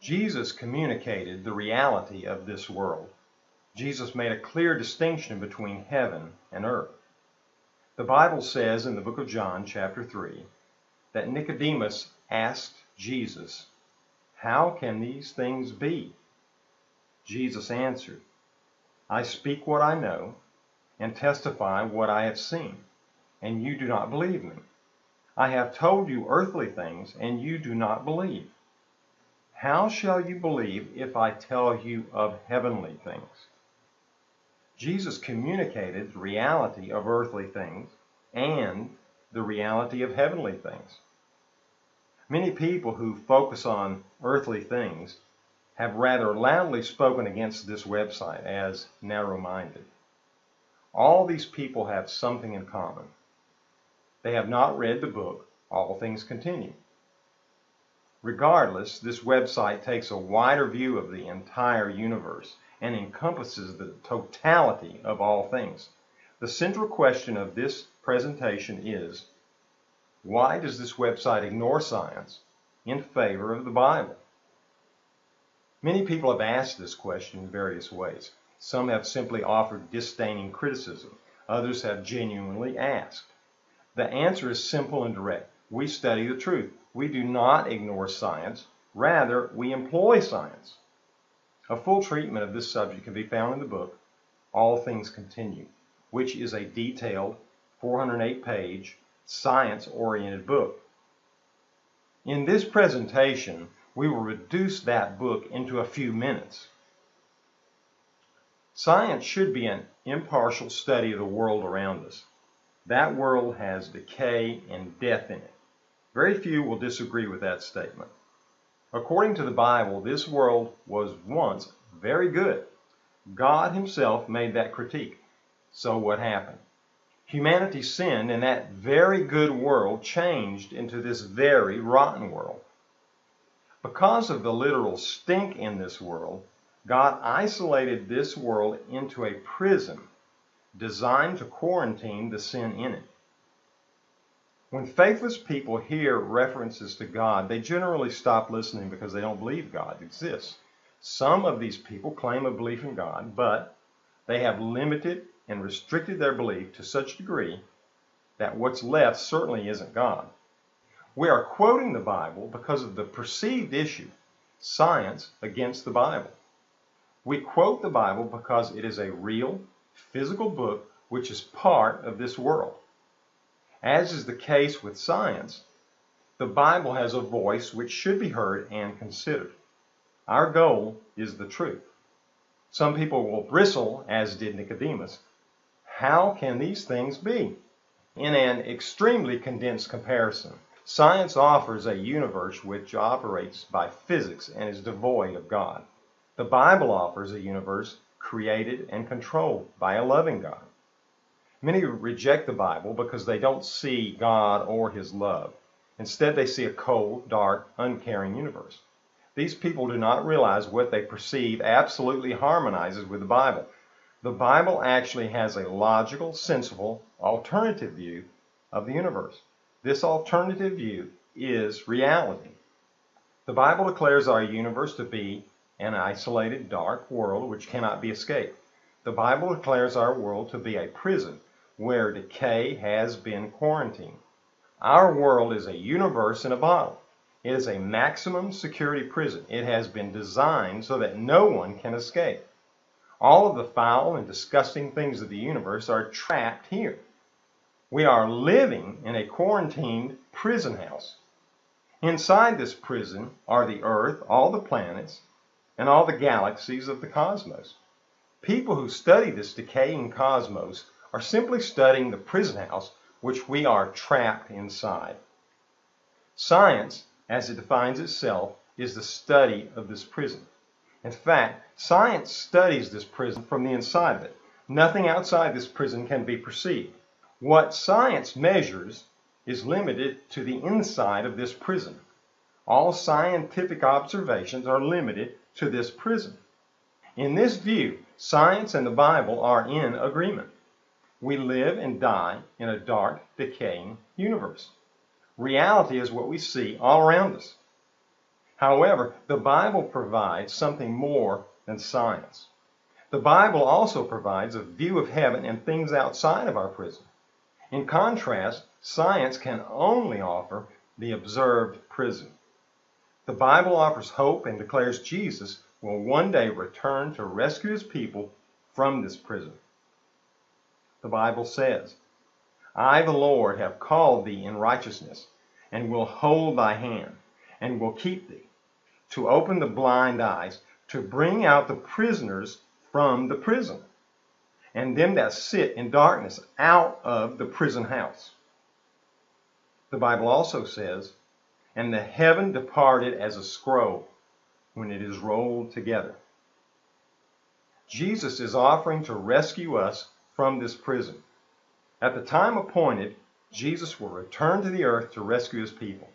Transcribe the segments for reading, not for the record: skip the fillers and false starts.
Jesus communicated the reality of this world. Jesus made a clear distinction between heaven and earth. The Bible says in the book of John, chapter 3, that Nicodemus asked Jesus, "How can these things be?" Jesus answered, "I speak what I know and testify what I have seen, and you do not believe me. I have told you earthly things, and you do not believe. How shall you believe if I tell you of heavenly things?" Jesus communicated the reality of earthly things and the reality of heavenly things. Many people who focus on earthly things have rather loudly spoken against this website as narrow-minded. All these people have something in common. They have not read the book, All Things Continue. Regardless, this website takes a wider view of the entire universe and encompasses the totality of all things. The central question of this presentation is, why does this website ignore science in favor of the Bible? Many people have asked this question in various ways. Some have simply offered disdaining criticism. Others have genuinely asked. The answer is simple and direct. We study the truth. We do not ignore science. Rather, we employ science. A full treatment of this subject can be found in the book, All Things Continue, which is a detailed 408-page, science-oriented book. In this presentation, we will reduce that book into a few minutes. Science should be an impartial study of the world around us. That world has decay and death in it. Very few will disagree with that statement. According to the Bible, this world was once very good. God Himself made that critique. So what happened? Humanity sinned, and that very good world changed into this very rotten world. Because of the literal stink in this world, God isolated this world into a prison designed to quarantine the sin in it. When faithless people hear references to God, they generally stop listening because they don't believe God exists. Some of these people claim a belief in God, but they have limited and restricted their belief to such a degree that what's left certainly isn't God. We are quoting the Bible because of the perceived issue, science against the Bible. We quote the Bible because it is a real, physical book which is part of this world. As is the case with science, the Bible has a voice which should be heard and considered. Our goal is the truth. Some people will bristle, as did Nicodemus. How can these things be? In an extremely condensed comparison, science offers a universe which operates by physics and is devoid of God. The Bible offers a universe created and controlled by a loving God. Many reject the Bible because they don't see God or His love. Instead, they see a cold, dark, uncaring universe. These people do not realize what they perceive absolutely harmonizes with the Bible. The Bible actually has a logical, sensible, alternative view of the universe. This alternative view is reality. The Bible declares our universe to be an isolated, dark world which cannot be escaped. The Bible declares our world to be a prison where decay has been quarantined. Our world is a universe in a bottle. It is a maximum security prison. It has been designed so that no one can escape. All of the foul and disgusting things of the universe are trapped here. We are living in a quarantined prison house. Inside this prison are the earth, all the planets, and all the galaxies of the cosmos. People who study this decaying cosmos are simply studying the prison house which we are trapped inside. Science, as it defines itself, is the study of this prison. In fact, science studies this prison from the inside of it. Nothing outside this prison can be perceived. What science measures is limited to the inside of this prison. All scientific observations are limited to this prison. In this view, science and the Bible are in agreement. We live and die in a dark, decaying universe. Reality is what we see all around us. However, the Bible provides something more than science. The Bible also provides a view of heaven and things outside of our prison. In contrast, science can only offer the observed prison. The Bible offers hope and declares Jesus will one day return to rescue his people from this prison. The Bible says, I, the Lord, have called thee in righteousness, and will hold thy hand, and will keep thee, to open the blind eyes, to bring out the prisoners from the prison, and them that sit in darkness out of the prison house. The Bible also says, and the heaven departed as a scroll when it is rolled together. Jesus is offering to rescue us from this prison. At the time appointed, Jesus will return to the earth to rescue his people.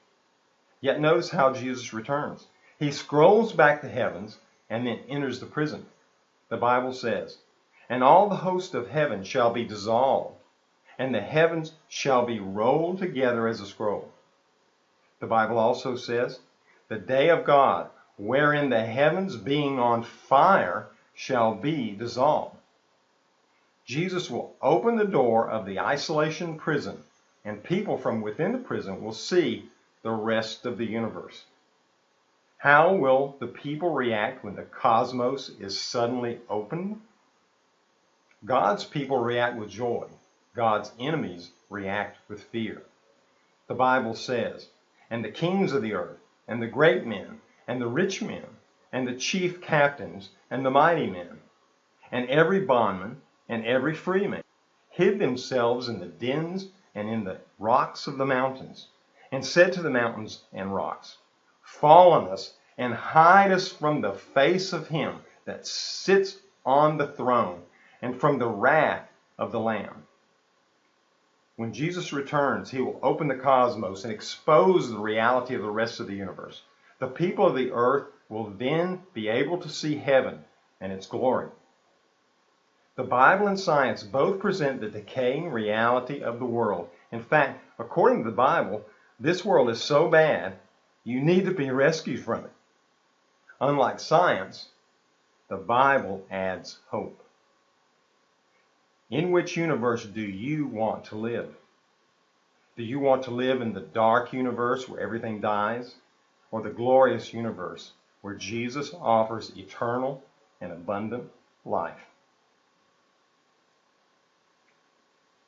Yet notice how Jesus returns. He scrolls back the heavens and then enters the prison. The Bible says, and all the host of heaven shall be dissolved, and the heavens shall be rolled together as a scroll. The Bible also says, the day of God, wherein the heavens being on fire shall be dissolved. Jesus will open the door of the isolation prison, and people from within the prison will see the rest of the universe. How will the people react when the cosmos is suddenly opened? God's people react with joy. God's enemies react with fear. The Bible says, and the kings of the earth, and the great men, and the rich men, and the chief captains, and the mighty men, and every bondman, and every freeman, hid themselves in the dens and in the rocks of the mountains, and said to the mountains and rocks, fall on us, and hide us from the face of him that sits on the throne, and from the wrath of the Lamb. When Jesus returns, he will open the cosmos and expose the reality of the rest of the universe. The people of the earth will then be able to see heaven and its glory. The Bible and science both present the decaying reality of the world. In fact, according to the Bible, this world is so bad, you need to be rescued from it. Unlike science, the Bible adds hope. In which universe do you want to live? Do you want to live in the dark universe where everything dies, or the glorious universe where Jesus offers eternal and abundant life?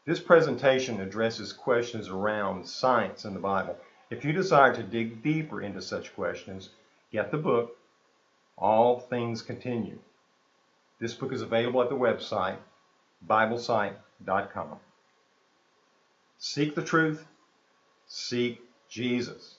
This presentation addresses questions around science and the Bible. If you desire to dig deeper into such questions, get the book, All Things Continue. This book is available at the website, BibleSite.com. Seek the truth, seek Jesus.